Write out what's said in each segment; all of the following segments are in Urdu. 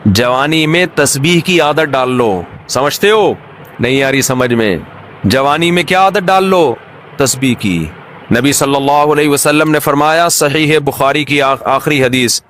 جوانی میں تسبیح کی عادت ڈال لو. سمجھتے ہو؟ نہیں آ رہی سمجھ میں. جوانی میں کیا عادت ڈال لو؟ تسبیح کی. نبی صلی اللہ علیہ وسلم نے فرمایا، صحیح بخاری کی آخری حدیث،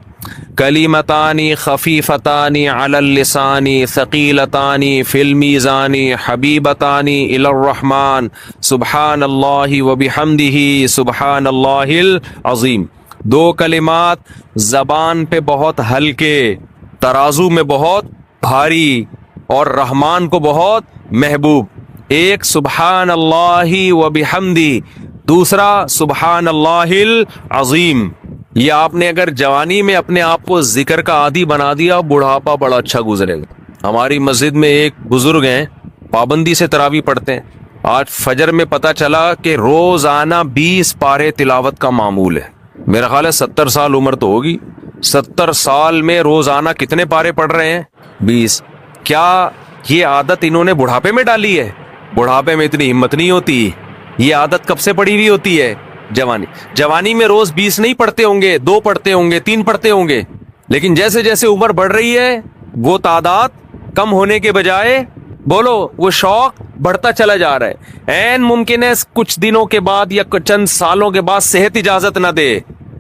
کلیمتانی خفیفتانی علی اللسانی ثقیلتانی فی المیزان حبیبتانی الی الرحمن سبحان اللہ وبحمدہ سبحان اللہ العظیم. دو کلمات زبان پہ بہت ہلکے، ترازو میں بہت بھاری، اور رحمان کو بہت محبوب. ایک سبحان اللہ وبحمدہ، دوسرا سبحان اللہ العظیم. یہ آپ نے اگر جوانی میں اپنے آپ کو ذکر کا عادی بنا دیا، بڑھاپا بڑا اچھا گزرے گا. ہماری مسجد میں ایک بزرگ ہیں، پابندی سے تراویح پڑھتے ہیں. آج فجر میں پتہ چلا کہ روزانہ 20 پارے تلاوت کا معمول ہے. میرا خیال ہے 70 سال عمر تو ہوگی. 70 سال میں روزانہ کتنے پارے پڑھ رہے ہیں؟ 20. کیا یہ عادت انہوں نے بڑھاپے میں ڈالی ہے؟ بڑھاپے میں اتنی ہمت نہیں ہوتی. یہ عادت کب سے پڑی ہوئی ہوتی ہے؟ جوانی میں روز 20 نہیں پڑھتے ہوں گے، 2 پڑھتے ہوں گے، 3 پڑھتے ہوں گے. لیکن جیسے جیسے عمر بڑھ رہی ہے وہ تعداد کم ہونے کے بجائے بولو وہ شوق بڑھتا چلا جا رہا ہے. عین ممکن ہے کچھ دنوں کے بعد یا چند سالوں کے بعد صحت اجازت نہ دے،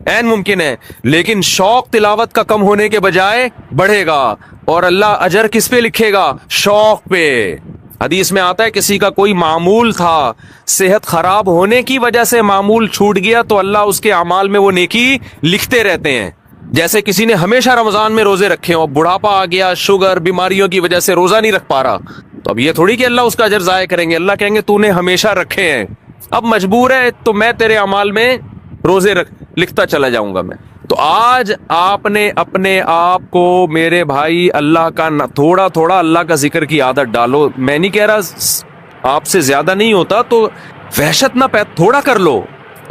عین ممکن ہے، لیکن شوق تلاوت کا کم ہونے کے بجائے بڑھے گا. اور اللہ اجر کس پہ لکھے گا؟ شوق پہ. حدیث میں آتا ہے کسی کا کوئی معمول تھا، صحت خراب ہونے کی وجہ سے معمول چھوٹ گیا تو اللہ اس کے اعمال میں وہ نیکی لکھتے رہتے ہیں. جیسے کسی نے ہمیشہ رمضان میں روزے رکھے ہوں، بڑھاپا آ گیا، شوگر، بیماریوں کی وجہ سے روزہ نہیں رکھ پا رہا، تو اب یہ تھوڑی کہ اللہ اس کا اجر ضائع کریں گے. اللہ کہیں گے تو نے ہمیشہ رکھے ہیں، اب مجبور ہے تو میں تیرے اعمال میں روزے لکھتا چلا جاؤں گا میں. تو آج آپ نے اپنے آپ کو میرے بھائی اللہ کا تھوڑا تھوڑا اللہ کا ذکر کی عادت ڈالو. میں نہیں کہہ رہا آپ سے زیادہ نہیں ہوتا تو وحشت نہ تھوڑا کر لو.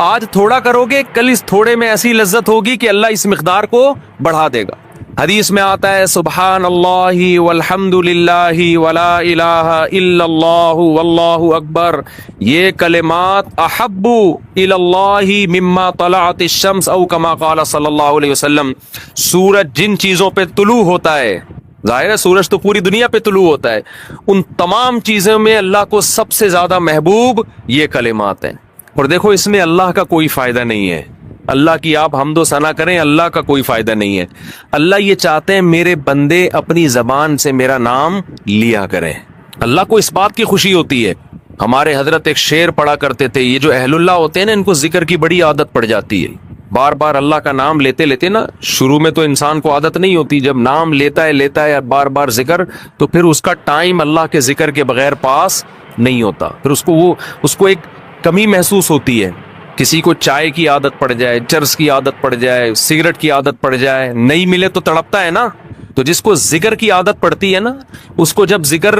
آج تھوڑا کرو گے، کل اس تھوڑے میں ایسی لذت ہوگی کہ اللہ اس مقدار کو بڑھا دے گا. حدیث میں آتا ہے سبحان اللہ والحمد للہ ولا الہ الا اللہ واللہ اکبر، یہ کلمات احب الی اللہ مما طلعت الشمس او کما قال صلی اللہ علیہ وسلم. سورج جن چیزوں پہ طلوع ہوتا ہے، ظاہر ہے سورج تو پوری دنیا پہ طلوع ہوتا ہے، ان تمام چیزوں میں اللہ کو سب سے زیادہ محبوب یہ کلمات ہیں. اور دیکھو اس میں اللہ کا کوئی فائدہ نہیں ہے. اللہ کی آپ حمد و ثنا کریں، اللہ کا کوئی فائدہ نہیں ہے. اللہ یہ چاہتے ہیں میرے بندے اپنی زبان سے میرا نام لیا کریں. اللہ کو اس بات کی خوشی ہوتی ہے. ہمارے حضرت ایک شعر پڑھا کرتے تھے، یہ جو اہل اللہ ہوتے ہیں نا ان کو ذکر کی بڑی عادت پڑ جاتی ہے. بار بار اللہ کا نام لیتے لیتے نا، شروع میں تو انسان کو عادت نہیں ہوتی، جب نام لیتا ہے بار بار ذکر، تو پھر اس کا ٹائم اللہ کے ذکر کے بغیر پاس نہیں ہوتا. پھر اس کو ایک کمی محسوس ہوتی ہے. کسی کو چائے کی عادت پڑ جائے، چرس کی عادت پڑ جائے، سگریٹ کی عادت پڑ جائے، نہیں ملے تو تڑپتا ہے نا. تو جس کو ذکر کی عادت پڑتی ہے نا، اس کو جب ذکر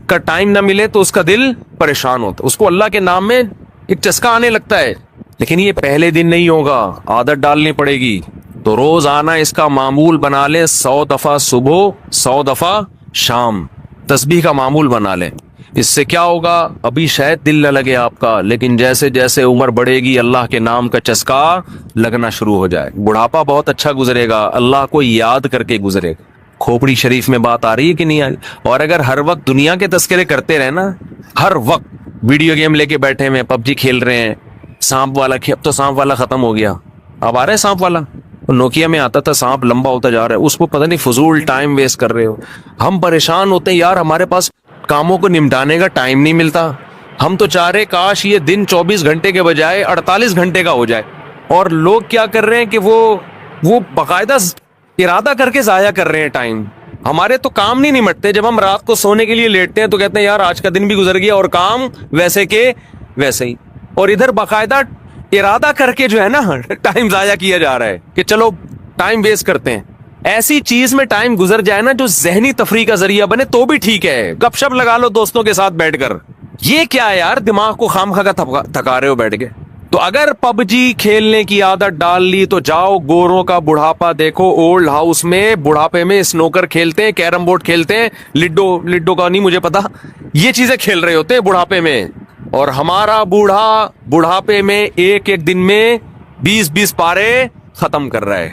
کا ٹائم نہ ملے تو اس کا دل پریشان ہوتا ہے، اس کو اللہ کے نام میں ایک چسکا آنے لگتا ہے. لیکن یہ پہلے دن نہیں ہوگا، عادت ڈالنی پڑے گی. تو روز آنا اس کا معمول بنا لیں، 100 دفعہ صبح، 100 دفعہ شام تسبیح کا معمول بنا لیں. اس سے کیا ہوگا؟ ابھی شاید دل نہ لگے آپ کا، لیکن جیسے جیسے عمر بڑھے گی اللہ کے نام کا چسکا لگنا شروع ہو جائے. بڑھاپا بہت اچھا گزرے گا، اللہ کو یاد کر کے گزرے گا. کھوپڑی شریف میں بات آ رہی ہے کہ نہیں آ رہی؟ اور اگر ہر وقت دنیا کے تذکرے کرتے رہے نا، ہر وقت ویڈیو گیم لے کے بیٹھے ہیں، PUBG کھیل رہے ہیں، سانپ والا اب تو سانپ والا ختم ہو گیا، اب آ رہا ہے سانپ والا. نوکیا میں آتا تھا سانپ لمبا ہوتا جا رہا ہے، اس کو پتہ نہیں فضول ٹائم ویسٹ کر رہے ہو. ہم پریشان ہوتے ہیں یار، ہمارے پاس کاموں کو نمٹانے کا ٹائم نہیں ملتا. ہم تو چاہ رہے کاش یہ دن 24 گھنٹے کے بجائے 48 گھنٹے کا ہو جائے. اور لوگ کیا کر رہے ہیں کہ وہ باقاعدہ ارادہ کر کے ضائع کر رہے ہیں ٹائم. ہمارے تو کام نہیں نمٹتے. جب ہم رات کو سونے کے لیے لیٹتے ہیں تو کہتے ہیں یار آج کا دن بھی گزر گیا اور کام ویسے کے ویسے ہی. اور ادھر باقاعدہ ارادہ کر کے جو ہے نا ٹائم ضائع کیا جا رہا ہے کہ چلو ٹائم ویسٹ کرتے ہیں. ایسی چیز میں ٹائم گزر جائے نا جو ذہنی تفریح کا ذریعہ بنے تو بھی ٹھیک ہے. گپ شپ لگا لو دوستوں کے ساتھ بیٹھ کر. یہ کیا ہے یار، دماغ کو خامخواہ کا تھکا رہے ہو بیٹھ کے. تو اگر PUBG کھیلنے کی عادت ڈال لی تو جاؤ گوروں کا بڑھاپا دیکھو. اولڈ ہاؤس میں بڑھاپے میں سنوکر کھیلتے ہیں، کیرم بورڈ کھیلتے ہیں، لڈو کا نہیں مجھے پتا، یہ چیزیں کھیل رہے ہوتے ہیں بڑھاپے میں. اور ہمارا بوڑھا بڑھاپے میں ایک دن میں 20 پارے ختم کر رہا ہے.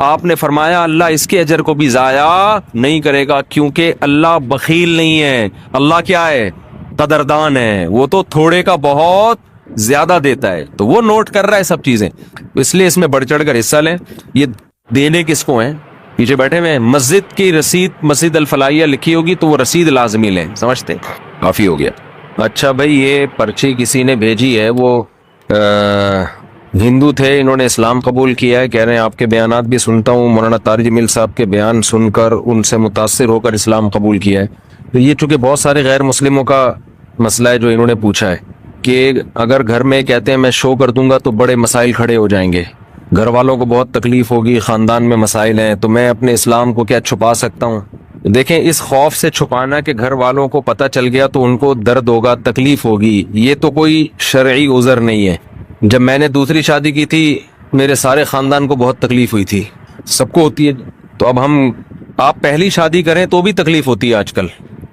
آپ نے فرمایا اللہ اس کے اجر کو بھی ضائع نہیں کرے گا، کیونکہ اللہ بخیل نہیں ہے، اللہ کیا ہے؟ قدردان ہے، وہ تو تھوڑے کا بہت زیادہ دیتا ہے، تو وہ نوٹ کر رہا ہے سب چیزیں، اس لیے اس میں بڑھ چڑھ کر حصہ لیں۔ یہ دینے کس کو ہیں؟ پیچھے بیٹھے ہوئے ہیں۔ مسجد کی رسید، مسجد الفلاحیہ لکھی ہوگی تو وہ رسید لازمی لیں، سمجھتے؟ کافی ہو گیا۔ اچھا بھائی، یہ پرچی کسی نے بھیجی ہے، وہ ہندو تھے، انہوں نے اسلام قبول کیا ہے، کہہ رہے ہیں آپ کے بیانات بھی سنتا ہوں، مولانا طارق جمیل صاحب کے بیان سن کر ان سے متاثر ہو کر اسلام قبول کیا ہے۔ تو یہ چونکہ بہت سارے غیر مسلموں کا مسئلہ ہے جو انہوں نے پوچھا ہے کہ اگر گھر میں کہتے ہیں میں شو کر دوں گا تو بڑے مسائل کھڑے ہو جائیں گے، گھر والوں کو بہت تکلیف ہوگی، خاندان میں مسائل ہیں، تو میں اپنے اسلام کو کیا چھپا سکتا ہوں؟ دیکھیں، اس خوف سے چھپانا کہ گھر والوں کو پتہ چل گیا تو ان کو درد ہوگا، تکلیف ہوگی، یہ تو کوئی شرعی عذر نہیں ہے۔ جب میں نے دوسری شادی کی تھی میرے سارے خاندان کو بہت تکلیف ہوئی تھی، سب کو ہوتی ہے، تو اب آپ پہلی شادی کریں تو بھی تکلیف ہوتی ہے آج کل،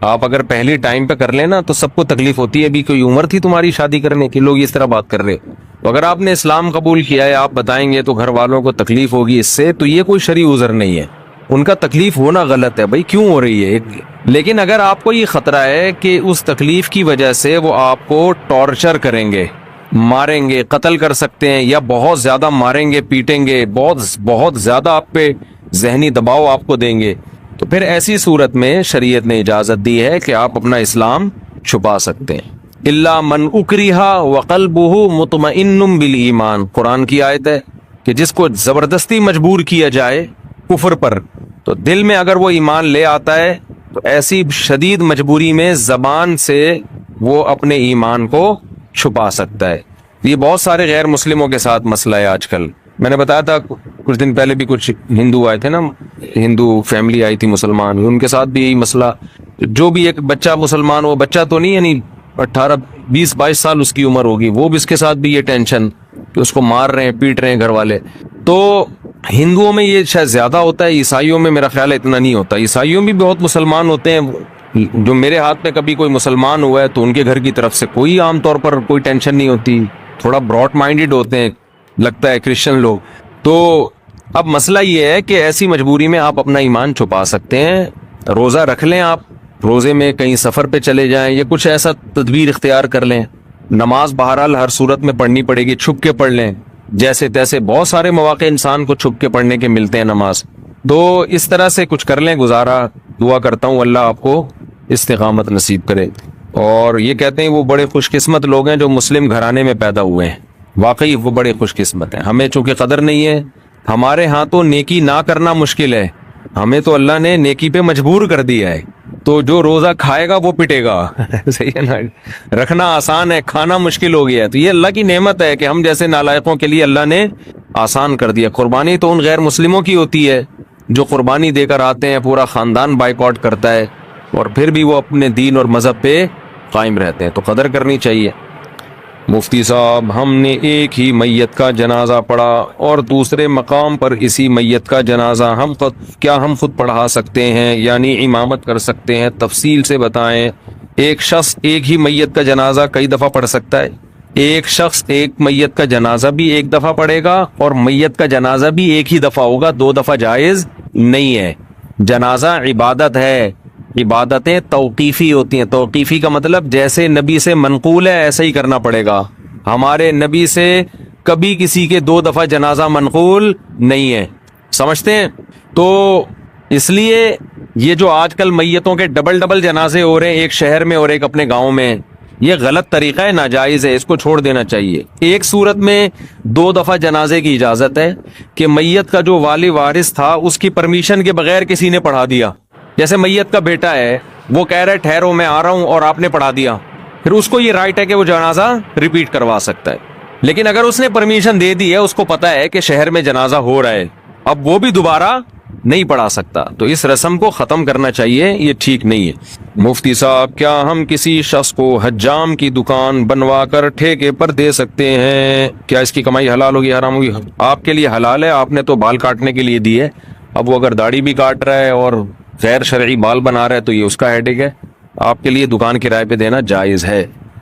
آپ اگر پہلی ٹائم پہ کر لیں نا تو سب کو تکلیف ہوتی ہے، ابھی کوئی عمر تھی تمہاری شادی کرنے کی؟ لوگ اس طرح بات کر رہے، تو اگر آپ نے اسلام قبول کیا ہے، آپ بتائیں گے تو گھر والوں کو تکلیف ہوگی اس سے، تو یہ کوئی شرعی عذر نہیں ہے، ان کا تکلیف ہونا غلط ہے، بھائی کیوں ہو رہی ہے؟ لیکن اگر آپ کو یہ خطرہ ہے کہ اس تکلیف کی وجہ سے وہ آپ کو ٹارچر کریں گے، ماریں گے، قتل کر سکتے ہیں، یا بہت زیادہ ماریں گے، پیٹیں گے، بہت زیادہ آپ پہ ذہنی دباؤ آپ کو دیں گے، تو پھر ایسی صورت میں شریعت نے اجازت دی ہے کہ آپ اپنا اسلام چھپا سکتے ہیں۔ الا من اکرہ وقلبہ مطمئن بالایمان، قرآن کی آیت ہے کہ جس کو زبردستی مجبور کیا جائے کفر پر، تو دل میں اگر وہ ایمان لے آتا ہے تو ایسی شدید مجبوری میں زبان سے وہ اپنے ایمان کو چھپا سکتا ہے۔ یہ بہت سارے غیر مسلموں کے ساتھ مسئلہ ہے آج کل، میں نے بتایا تھا کچھ دن پہلے بھی کچھ ہندو آئے تھے نا، ہندو فیملی آئی تھی مسلمان، ان کے ساتھ بھی یہی مسئلہ، جو بھی ایک بچہ مسلمان ہو، بچہ تو نہیں یعنی 18-20-22 سال اس کی عمر ہوگی، وہ بھی اس کے ساتھ بھی یہ ٹینشن کہ اس کو مار رہے ہیں، پیٹ رہے ہیں گھر والے۔ تو ہندوؤں میں یہ شاید زیادہ ہوتا ہے، عیسائیوں میں میرا خیال ہے اتنا نہیں ہوتا، عیسائیوں میں بھی بہت مسلمان ہوتے ہیں، جو میرے ہاتھ میں کبھی کوئی مسلمان ہوا ہے تو ان کے گھر کی طرف سے کوئی عام طور پر کوئی ٹینشن نہیں ہوتی، تھوڑا براڈ مائنڈڈ ہوتے ہیں لگتا ہے کرسچن لوگ۔ تو اب مسئلہ یہ ہے کہ ایسی مجبوری میں آپ اپنا ایمان چھپا سکتے ہیں، روزہ رکھ لیں، آپ روزے میں کہیں سفر پہ چلے جائیں یا کچھ ایسا تدبیر اختیار کر لیں، نماز بہرحال ہر صورت میں پڑھنی پڑے گی، چھپ کے پڑھ لیں، جیسے تیسے بہت سارے مواقع انسان کو چھپ کے پڑھنے کے ملتے ہیں نماز، تو اس طرح سے کچھ کر لیں گزارا۔ دعا کرتا ہوں اللہ آپ کو استقامت نصیب کرے۔ اور یہ کہتے ہیں وہ بڑے خوش قسمت لوگ ہیں جو مسلم گھرانے میں پیدا ہوئے ہیں، واقعی وہ بڑے خوش قسمت ہیں، ہمیں چونکہ قدر نہیں ہے، ہمارے ہاں تو نیکی نہ کرنا مشکل ہے، ہمیں تو اللہ نے نیکی پہ مجبور کر دیا ہے، تو جو روزہ کھائے گا وہ پٹے گا صحیح ہے نا، رکھنا آسان ہے، کھانا مشکل ہو گیا ہے، تو یہ اللہ کی نعمت ہے کہ ہم جیسے نالائقوں کے لیے اللہ نے آسان کر دیا۔ قربانی تو ان غیر مسلموں کی ہوتی ہے جو قربانی دے کر آتے ہیں، پورا خاندان بائیکاٹ کرتا ہے، اور پھر بھی وہ اپنے دین اور مذہب پہ قائم رہتے ہیں، تو قدر کرنی چاہیے۔ مفتی صاحب، ہم نے ایک ہی میت کا جنازہ پڑھا اور دوسرے مقام پر اسی میت کا جنازہ ہم خود پڑھا سکتے ہیں، یعنی امامت کر سکتے ہیں؟ تفصیل سے بتائیں۔ ایک شخص ایک ہی میت کا جنازہ کئی دفعہ پڑھ سکتا ہے؟ ایک شخص ایک میت کا جنازہ بھی ایک دفعہ پڑھے گا اور میت کا جنازہ بھی ایک ہی دفعہ ہوگا، 2 دفعہ جائز نہیں ہے۔ جنازہ عبادت ہے، عبادتیں توقیفی ہوتی ہیں، توقیفی کا مطلب جیسے نبی سے منقول ہے ایسا ہی کرنا پڑے گا، ہمارے نبی سے کبھی کسی کے 2 دفعہ جنازہ منقول نہیں ہے، سمجھتے ہیں؟ تو اس لیے یہ جو آج کل میتوں کے ڈبل جنازے ہو رہے ہیں، ایک شہر میں اور ایک اپنے گاؤں میں، یہ غلط طریقہ ہے، ناجائز ہے، اس کو چھوڑ دینا چاہیے۔ ایک صورت میں 2 دفعہ جنازے کی اجازت ہے کہ میت کا جو والی وارث تھا اس کی پرمیشن کے بغیر کسی نے پڑھا دیا، جیسے میت کا بیٹا ہے، وہ کہہ رہا ہے ٹھہرو میں آ رہا ہوں، اور آپ نے پڑھا دیا، پھر اس کو یہ رائٹ ہے کہ وہ جنازہ ریپیٹ کروا سکتا ہے۔ لیکن اگر اس نے پرمیشن دے دی ہے، اس کو پتا ہے کہ شہر میں جنازہ ہو رہا ہے، اب وہ بھی دوبارہ نہیں پڑھا سکتا، تو اس رسم کو ختم کرنا چاہیے، یہ ٹھیک نہیں ہے۔ مفتی صاحب، کیا ہم کسی شخص کو حجام کی دکان بنوا کر ٹھیکے پر دے سکتے ہیں؟ کیا اس کی کمائی حلال ہوگی حرام ہوگی؟ آپ کے لیے حلال ہے، آپ نے تو بال کاٹنے کے لیے دی ہے، اب وہ اگر داڑھی بھی کاٹ رہا ہے اور غیر شرعی بال بنا رہا ہے تو یہ اس کا ہیڈک ہے، آپ کے لیے دکان کرائے پہ دینا جائز ہے۔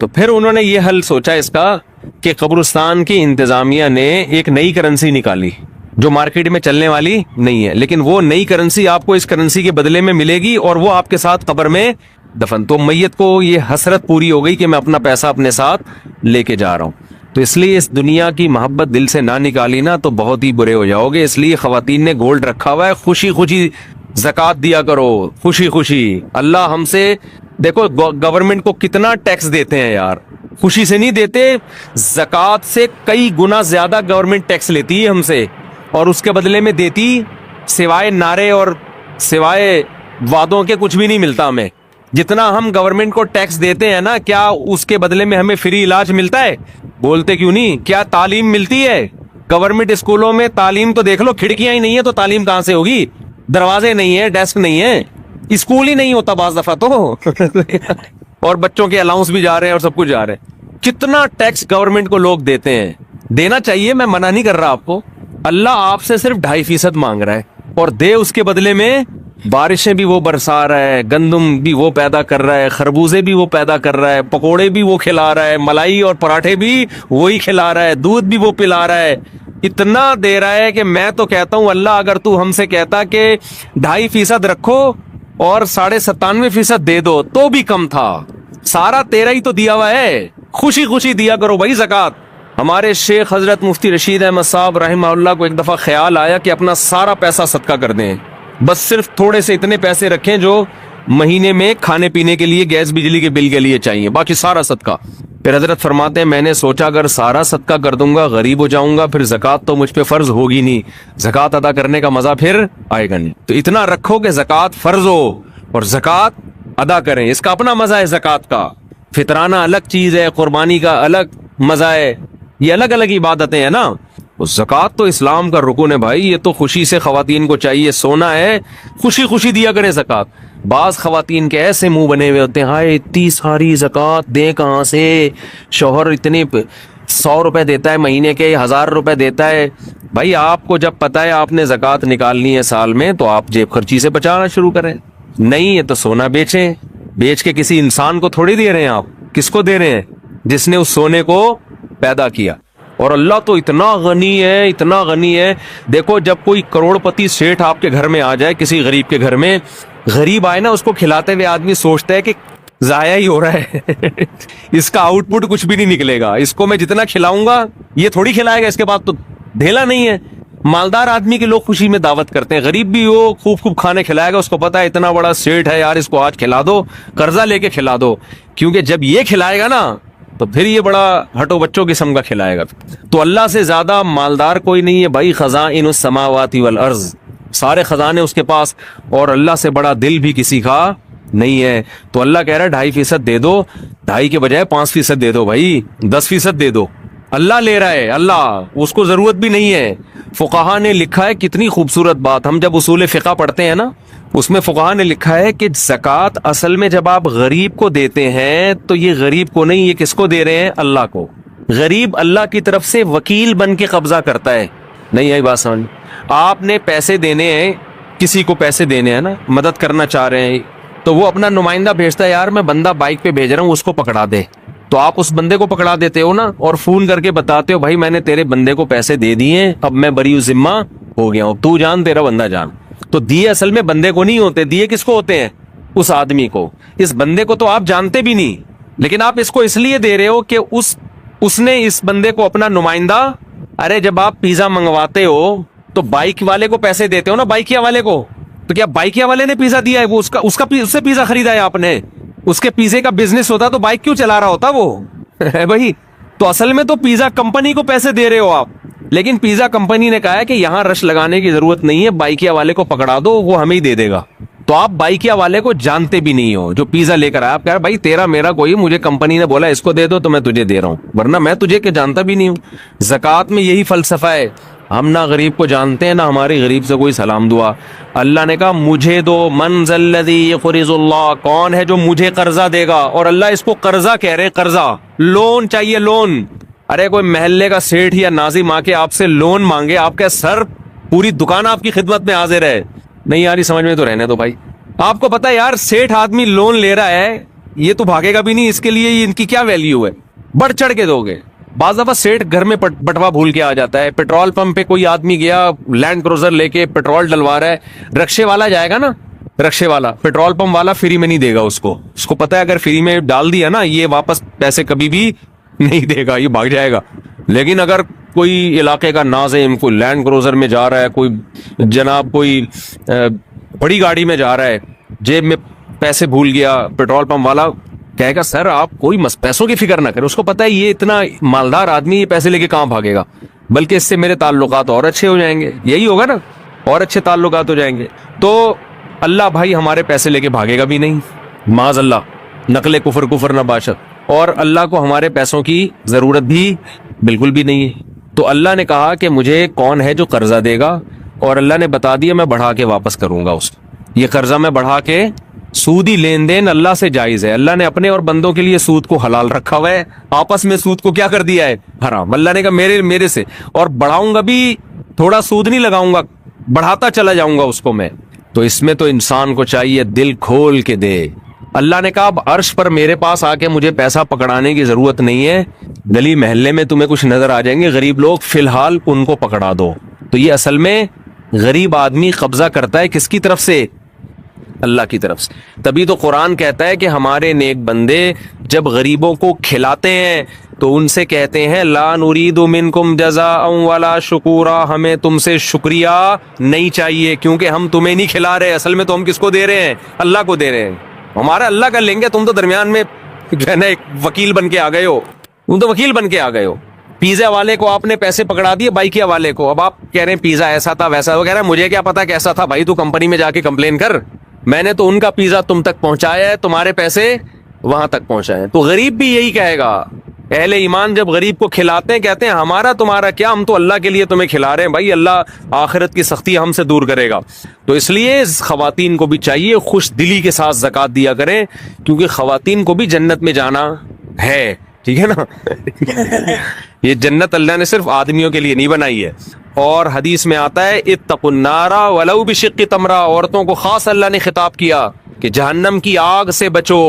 تو پھر انہوں نے یہ حل سوچا اس کا کہ قبرستان کی انتظامیہ نے ایک نئی کرنسی نکالی جو مارکیٹ میں چلنے والی نہیں ہے، لیکن وہ نئی کرنسی آپ کو اس کرنسی کے بدلے میں ملے گی اور وہ آپ کے ساتھ قبر میں دفن. تو میت کو یہ حسرت پوری ہو گئی کہ میں اپنا پیسہ اپنے ساتھ لے کے جا رہا ہوں. تو اس لیے اس دنیا کی محبت دل سے نہ نکالی نا تو بہت ہی برے ہو جاؤ گے. اس لیے خواتین نے گولڈ رکھا ہوا ہے، خوشی خوشی زکوٰۃ دیا کرو، خوشی خوشی. اللہ ہم سے دیکھو گورنمنٹ کو کتنا ٹیکس دیتے ہیں یار، خوشی سے نہیں دیتے، زکوٰۃ سے کئی گنا زیادہ گورنمنٹ ٹیکس لیتی ہے ہم سے، اور اس کے بدلے میں دیتی سوائے نعرے اور سوائے وعدوں کے کچھ بھی نہیں ملتا ہمیں. جتنا ہم گورنمنٹ کو ٹیکس دیتے ہیں نا، کیا اس کے بدلے میں ہمیں فری علاج ملتا ہے؟ بولتے کیوں نہیں؟ کیا تعلیم ملتی ہے؟ گورنمنٹ اسکولوں میں تعلیم تو دیکھ لو، کھڑکیاں ہی نہیں ہے تو تعلیم کہاں سے ہوگی؟ دروازے نہیں ہے، ڈیسک نہیں ہے، اسکول ہی نہیں ہوتا بعض دفعہ تو اور بچوں کے الاؤنس بھی جا رہے ہیں اور سب کچھ جا رہے ہیں. کتنا ٹیکس گورنمنٹ کو لوگ دیتے ہیں. دینا چاہیے، میں منع نہیں کر رہا آپ کو. اللہ آپ سے صرف 2.5% مانگ رہا ہے اور دے اس کے بدلے میں بارشیں بھی وہ برسا رہا ہے، گندم بھی وہ پیدا کر رہا ہے، خربوزے بھی وہ پیدا کر رہا ہے، پکوڑے بھی وہ کھلا رہا ہے، ملائی اور پراٹھے بھی وہی کھلا رہا ہے، دودھ بھی وہ پلا رہا ہے. اتنا دے رہا ہے کہ میں تو کہتا ہوں اللہ اگر تو ہم سے کہتا کہ 2.5% رکھو اور 97.5% دے دو تو بھی کم تھا. سارا تیرا ہی تو دیا ہوا ہے، خوشی خوشی دیا کرو بھائی زکوٰۃ. ہمارے شیخ حضرت مفتی رشید احمد صاحب رحمہ اللہ کو ایک دفعہ خیال آیا کہ اپنا سارا پیسہ صدقہ کر دیں، بس صرف تھوڑے سے اتنے پیسے رکھیں جو مہینے میں کھانے پینے کے لیے، گیس بجلی کے بل کے لیے چاہیے، باقی سارا صدقہ. پھر حضرت فرماتے ہیں میں نے سوچا اگر سارا صدقہ کر دوں گا غریب ہو جاؤں گا، پھر زکوٰۃ تو مجھ پہ فرض ہوگی نہیں، زکوٰۃ ادا کرنے کا مزہ پھر آئے گا نہیں. تو اتنا رکھو کہ زکوٰۃ فرض ہو اور زکوٰۃ ادا کریں. اس کا اپنا مزہ ہے زکوٰۃ کا. فطرانہ الگ چیز ہے، قربانی کا الگ مزہ ہے، یہ الگ الگ عبادتیں ہیں نا. زکوٰۃ تو اسلام کا رکن ہے بھائی. یہ تو خوشی سے خواتین کو چاہیے، سونا ہے خوشی خوشی دیا کریں زکوٰۃ. بعض خواتین کے ایسے منہ بنے ہوئے ہوتے ہیں، ہائے اتنی ساری زکوٰۃ دیں کہاں سے، شوہر اتنے 100 روپے دیتا ہے مہینے کے، 1000 روپے دیتا ہے. بھائی آپ کو جب پتا ہے آپ نے زکوٰۃ نکالنی ہے سال میں تو آپ جیب خرچی سے بچانا شروع کریں. نہیں ہے تو سونا بیچیں، بیچ کے کسی انسان کو تھوڑی دے رہے ہیں آپ. کس کو دے رہے ہیں؟ جس نے اس سونے کو پیدا کیا. اور اللہ تو اتنا غنی ہے، اتنا غنی ہے. دیکھو جب کوئی کروڑ پتی سیٹھ آپ کے گھر میں آ جائے، کسی غریب کے گھر میں، غریب آئے نا اس کو کھلاتے ہوئے آدمی سوچتا ہے کہ ضائع ہی ہو رہا ہے اس کا آؤٹ پٹ کچھ بھی نہیں نکلے گا، اس کو میں جتنا کھلاؤں گا یہ تھوڑی کھلائے گا، اس کے بعد تو ڈھیلا نہیں ہے. مالدار آدمی کے لوگ خوشی میں دعوت کرتے ہیں، غریب بھی وہ خوب خوب کھانے کھلائے گا، اس کو پتا ہے اتنا بڑا سیٹ ہے یار، اس کو آج کھلا دو، قرضہ لے کے کھلا دو، کیونکہ جب یہ کھلائے گا نا تو پھر یہ بڑا ہٹو بچوں قسم کا کھلائے گا. تو اللہ سے زیادہ مالدار کوئی نہیں ہے بھائی. خزائن السماوات والارض، سارے خزانے اس کے پاس، اور اللہ سے بڑا دل بھی کسی کا نہیں ہے. تو اللہ کہہ رہا ہے 2.5% دے دو، 2.5 کے بجائے 5% دے دو بھائی، 10% دے دو. اللہ لے رہا ہے، اللہ، اس کو ضرورت بھی نہیں ہے. فقہا نے لکھا ہے کتنی خوبصورت بات، ہم جب اصول فقہ پڑھتے ہیں نا اس میں فقہا نے لکھا ہے کہ زکوٰۃ اصل میں جب آپ غریب کو دیتے ہیں تو یہ غریب کو نہیں، یہ کس کو دے رہے ہیں؟ اللہ کو. غریب اللہ کی طرف سے وکیل بن کے قبضہ کرتا ہے. نہیں آئی بات سمجھ؟ آپ نے پیسے دینے ہیں، کسی کو پیسے دینے ہیں نا، مدد کرنا چاہ رہے ہیں، تو وہ اپنا نمائندہ بھیجتا ہے، یار میں بندہ بائک پہ بھیج رہا ہوں اس کو پکڑا دے. تو آپ اس بندے کو پکڑا دیتے ہو نا، اور فون کر کے بتاتے ہو بھائی میں نے تیرے بندے کو پیسے دے دیے، اب میں بری ذمہ ہو گیا ہوں، تو جان تیرا بندہ جان. تو دیے اصل میں بندے کو نہیں ہوتے، دیے کس کو ہوتے ہیں؟ اس آدمی کو. اس بندے کو تو آپ جانتے بھی نہیں، لیکن آپ اس کو اس لیے دے رہے ہو کہ اس نے اس بندے کو اپنا نمائندہ. ارے جب آپ پیزا منگواتے ہو تو بائک والے کو پیسے دیتے ہو نا، بائکیا والے کو. تو کیا بائکیا والے نے پیزا دیا ہے؟ وہ اس سے پیزا خریدا ہے آپ نے. اس کے پیزے کا بزنس ہوتا تو بائک کیوں چلا رہا ہوتا وہ بھائی. تو اصل میں تو پیزا کمپنی کو پیسے دے رہے ہو آپ، لیکن پیزا کمپنی نے کہا ہے کہ یہاں رش لگانے کی ضرورت نہیں ہے، بائکیا والے کو پکڑا دو، وہ ہمیں ہی دے دے گا. تو آپ بائکیا والے کو جانتے بھی نہیں ہو جو پیزا لے کر آیا. آپ کہہ رہے بھائی تیرا میرا کوئی، مجھے کمپنی نے بولا اس کو دے دو تو میں تجھے دے رہا ہوں، ورنہ میں تجھے کہ جانتا بھی نہیں ہوں. زکوٰۃ میں یہی فلسفہ ہے، ہم نہ غریب کو جانتے ہیں نہ ہماری غریب سے کوئی سلام دعا. اللہ نے کہا مجھے دو، من ذا الذی یقرض اللہ، کون ہے جو مجھے قرضہ دے گا. اور اللہ اس کو قرضہ کہہ رہے، قرضہ، لون چاہیے، لون. ارے کوئی محلے کا سیٹھ یا ناظم آ کے آپ سے لون مانگے، آپ کا سر پوری دکان آپ کی خدمت میں حاضر ہے. نہیں یار سمجھ میں تو رہنے دو بھائی. آپ کو پتا ہے یار سیٹھ آدمی لون لے رہا ہے یہ تو بھاگے گا بھی نہیں, اس کے لیے ان کی کیا ویلیو ہے, بڑھ چڑھ کے دو گے. بعض دفعہ سیٹ گھر میں بٹوا بھول کے آ جاتا ہے, پیٹرول پمپ پہ کوئی آدمی گیا لینڈ کروزر لے کے پیٹرول ڈلوا رہا ہے, رکشے والا جائے گا نا, رکشے والا پیٹرول پمپ والا فری میں نہیں دے گا اس کو پتا ہے اگر فری میں ڈال دیا نا یہ واپس پیسے کبھی بھی نہیں دے گا, یہ بھاگ جائے گا. لیکن اگر کوئی علاقے کا ناظم کوئی لینڈ کروزر میں جا رہا ہے, کوئی جناب کوئی بڑی گاڑی میں جا رہا ہے, جیب میں پیسے بھول گیا, پیٹرول پمپ والا کہے گا سر آپ کوئی پیسوں کی فکر نہ کریں, اس کو پتا ہے یہ اتنا مالدار آدمی یہ پیسے لے کے کہاں بھاگے گا, بلکہ اس سے میرے تعلقات اور اچھے ہو جائیں گے, یہی ہوگا نا, اور اچھے تعلقات ہو جائیں گے. تو اللہ بھائی ہمارے پیسے لے کے بھاگے گا بھی نہیں, معاذ اللہ, نقل کفر نہ باشد, اور اللہ کو ہمارے پیسوں کی ضرورت بھی بالکل بھی نہیں ہے. تو اللہ نے کہا کہ مجھے کون ہے جو قرضہ دے گا, اور اللہ نے بتا دیا میں بڑھا کے واپس کروں گا اس کو, یہ قرضہ میں بڑھا کے, سودی لین دین اللہ سے جائز ہے. اللہ نے اپنے اور بندوں کے لیے سود کو حلال رکھا ہوا ہے, آپس میں سود کو کیا کر دیا ہے حرام. اللہ نے کہا میرے سے, اور بڑھاؤں گا بھی, تھوڑا سود نہیں لگاؤں گا, بڑھاتا چلا جاؤں گا اس کو میں. تو اس میں تو انسان کو چاہیے دل کھول کے دے. اللہ نے کہا اب عرش پر میرے پاس آ کے مجھے پیسہ پکڑانے کی ضرورت نہیں ہے, گلی محلے میں تمہیں کچھ نظر آ جائیں گے غریب لوگ, فی الحال ان کو پکڑا دو. تو یہ اصل میں غریب آدمی قبضہ کرتا ہے کس کی طرف سے؟ اللہ کی طرف سے. تبھی تو قرآن کہتا ہے کہ ہمارے نیک بندے جب غریبوں کو کھلاتے ہیں تو ان سے کہتے ہیں لا نرید منکم جزاء ولا شکورا, ہمیں تم سے شکریہ نہیں چاہیے کیونکہ ہم تمہیں نہیں کھلا رہے, اصل میں تو ہم کس کو دے رہے ہیں؟ اللہ کو دے رہے ہیں. ہمارا اللہ کا لیں گے, تم تو درمیان میں جو ہے نا ایک وکیل بن کے آ گئے ہو, تم تو وکیل بن کے آ گئے ہو. پیزا والے کو آپ نے پیسے پکڑا دیے بائکیا والے کو, اب آپ کہہ رہے ہیں پیزا ایسا تھا ویسا, وہ کہہ رہا ہے مجھے کیا پتا کیسا تھا, بھائی تو کمپنی میں جا کے کمپلین کر, میں نے تو ان کا پیزا تم تک پہنچایا ہے, تمہارے پیسے وہاں تک پہنچائے ہیں. تو غریب بھی یہی کہے گا, اہل ایمان جب غریب کو کھلاتے ہیں کہتے ہیں ہمارا تمہارا کیا, ہم تو اللہ کے لیے تمہیں کھلا رہے ہیں بھائی, اللہ آخرت کی سختی ہم سے دور کرے گا. تو اس لیے خواتین کو بھی چاہیے خوش دلی کے ساتھ زکوٰۃ دیا کریں, کیونکہ خواتین کو بھی جنت میں جانا ہے, ٹھیک ہے نا. یہ جنت اللہ نے صرف آدمیوں کے لیے نہیں بنائی ہے, اور حدیث میں آتا ہے اتقوا النار ولو بشق تمرہ, عورتوں کو خاص اللہ نے خطاب کیا کہ جہنم کی آگ سے بچو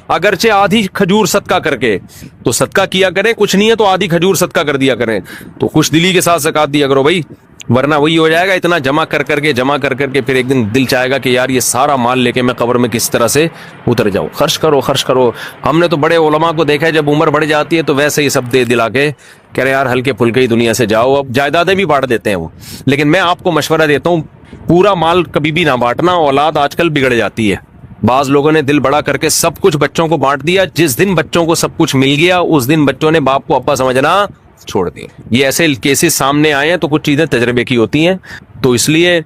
اگرچہ آدھی کھجور صدقہ کر کے. تو صدقہ کیا کریں, کچھ نہیں ہے تو آدھی کھجور صدقہ کر دیا کریں, تو خوش دلی کے ساتھ زکوٰۃ دیا کرو بھائی, ورنہ وہی ہو جائے گا اتنا جمع کر کے پھر ایک دن دل چاہے گا کہ یار یہ سارا مال لے کے میں قبر میں کس طرح سے اتر جاؤں. خرچ کرو. ہم نے تو بڑے علماء کو دیکھا ہے جب عمر بڑھ جاتی ہے تو ویسے ہی سب دے دلا کے کہہ رہے یار ہلکے پھلکے ہی دنیا سے جاؤ, اب جائیدادیں بھی بانٹ دیتے ہیں وہ. لیکن میں آپ کو مشورہ دیتا ہوں پورا مال کبھی بھی نہ بانٹنا, اولاد آج کل بگڑ جاتی ہے. بعض لوگوں نے دل بڑا کر کے سب کچھ بچوں کو بانٹ دیا, جس دن بچوں کو سب کچھ مل گیا اس دن بچوں نے باپ کو ابا سمجھنا چھوڑ دیا. یہ ایسے کیسز سامنے آئے ہیں, تو کچھ چیزیں تجربے کی ہوتی ہیں. تو اس لیے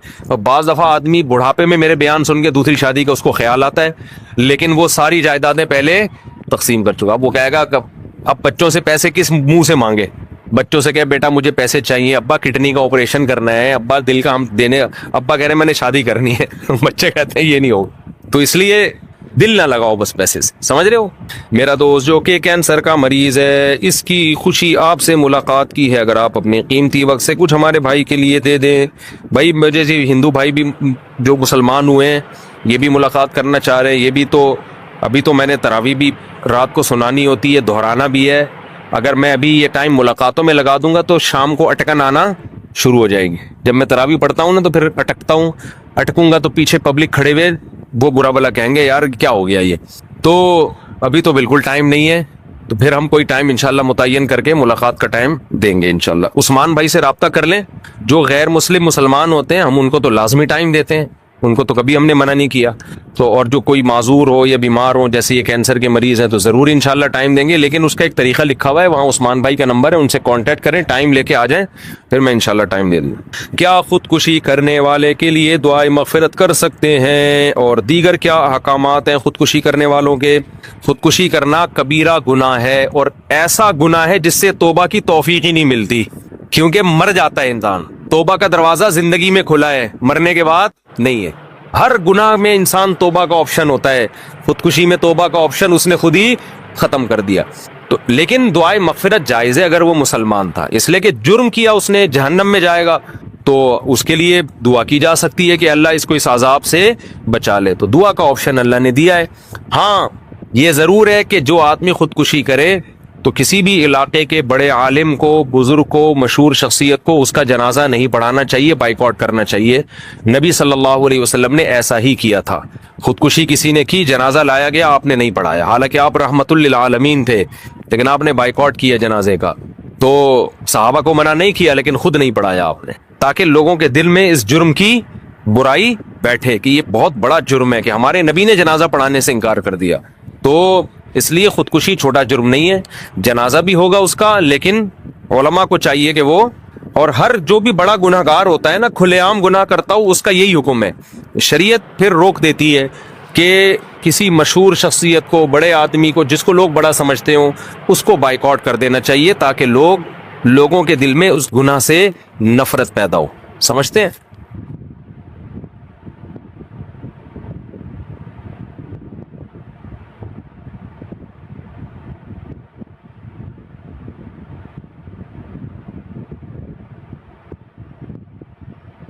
بعض دفعہ آدمی بڑھاپے میں میرے بیان سن کے دوسری شادی کا اس کو خیال آتا ہے, لیکن وہ ساری جائیدادیں پہلے تقسیم کر چکا. اب وہ کہے گا اب بچوں سے پیسے کس منہ سے مانگے, بچوں سے کہ بیٹا مجھے پیسے چاہیے, ابا کڈنی کا آپریشن کرنا ہے, ابا دل کا ہم دینے, ابا کہہ رہے ہیں میں نے شادی کرنی ہے, بچے کہتے ہیں یہ نہیں ہوگا. تو اس لیے دل نہ لگاؤ بس پیسے سے, سمجھ رہے ہو. میرا دوست جو کہ کینسر کا مریض ہے, اس کی خوشی آپ سے ملاقات کی ہے, اگر آپ اپنے قیمتی وقت سے کچھ ہمارے بھائی کے لیے دے دیں. بھائی مجھے ہندو بھائی بھی جو مسلمان ہوئے ہیں یہ بھی ملاقات کرنا چاہ رہے ہیں, یہ بھی تو ابھی تو میں نے تراویح بھی رات کو سنانی ہوتی ہے, دہرانا بھی ہے. اگر میں ابھی یہ ٹائم ملاقاتوں میں لگا دوں گا تو شام کو اٹکن آنا شروع ہو جائے گی. جب میں تراویح پڑھتا ہوں نا تو پھر اٹکوں گا تو پیچھے پبلک کھڑے ہوئے وہ برا بلا کہیں گے یار کیا ہو گیا یہ. تو ابھی تو بالکل ٹائم نہیں ہے, تو پھر ہم کوئی ٹائم انشاءاللہ متعین کر کے ملاقات کا ٹائم دیں گے انشاءاللہ. عثمان بھائی سے رابطہ کر لیں, جو غیر مسلم مسلمان ہوتے ہیں ہم ان کو تو لازمی ٹائم دیتے ہیں, ان کو تو کبھی ہم نے منع نہیں کیا. تو اور جو کوئی معذور ہو یا بیمار ہو, جیسے یہ کینسر کے مریض ہیں, تو ضرور انشاءاللہ ٹائم دیں گے. لیکن اس کا ایک طریقہ لکھا ہوا ہے, وہاں عثمان بھائی کا نمبر ہے, ان سے کانٹیکٹ کریں, ٹائم لے کے آ جائیں, پھر میں انشاءاللہ ٹائم دے دوں. کیا خودکشی کرنے والے کے لیے دعائے مغفرت کر سکتے ہیں, اور دیگر کیا احکامات ہیں خودکشی کرنے والوں کے؟ خودکشی کرنا کبیرہ گناہ ہے, اور ایسا گناہ ہے جس سے توبہ کی توفیق ہی نہیں ملتی, کیونکہ مر جاتا ہے انسان. توبہ کا دروازہ زندگی میں کھلا ہے, مرنے کے بعد نہیں ہے. ہر گناہ میں انسان توبہ کا آپشن ہوتا ہے, خودکشی میں توبہ کا آپشن اس نے خود ہی ختم کر دیا. تو لیکن دعائے مغفرت جائز ہے اگر وہ مسلمان تھا, اس لیے کہ جرم کیا اس نے, جہنم میں جائے گا, تو اس کے لیے دعا کی جا سکتی ہے کہ اللہ اس کو اس عذاب سے بچا لے. تو دعا کا آپشن اللہ نے دیا ہے. ہاں یہ ضرور ہے کہ جو آدمی خودکشی کرے تو کسی بھی علاقے کے بڑے عالم کو، بزرگ کو، مشہور شخصیت کو اس کا جنازہ نہیں پڑھانا چاہیے، بائیکاٹ کرنا چاہیے۔ نبی صلی اللہ علیہ وسلم نے ایسا ہی کیا تھا۔ خودکشی کسی نے کی، جنازہ لایا گیا، آپ نے نہیں پڑھایا، حالانکہ آپ رحمت للعالمین تھے، لیکن آپ نے بائیکاٹ کیا جنازے کا۔ تو صحابہ کو منع نہیں کیا لیکن خود نہیں پڑھایا آپ نے، تاکہ لوگوں کے دل میں اس جرم کی برائی بیٹھے کہ یہ بہت بڑا جرم ہے کہ ہمارے نبی نے جنازہ پڑھانے سے انکار کر دیا۔ تو اس لیے خودکشی چھوٹا جرم نہیں ہے، جنازہ بھی ہوگا اس کا، لیکن علماء کو چاہیے کہ وہ، اور ہر جو بھی بڑا گناہ گار ہوتا ہے نا، کھلے عام گناہ کرتا ہو، اس کا یہی حکم ہے۔ شریعت پھر روک دیتی ہے کہ کسی مشہور شخصیت کو، بڑے آدمی کو، جس کو لوگ بڑا سمجھتے ہوں، اس کو بائیکاٹ کر دینا چاہیے، تاکہ لوگوں کے دل میں اس گناہ سے نفرت پیدا ہو۔ سمجھتے ہیں؟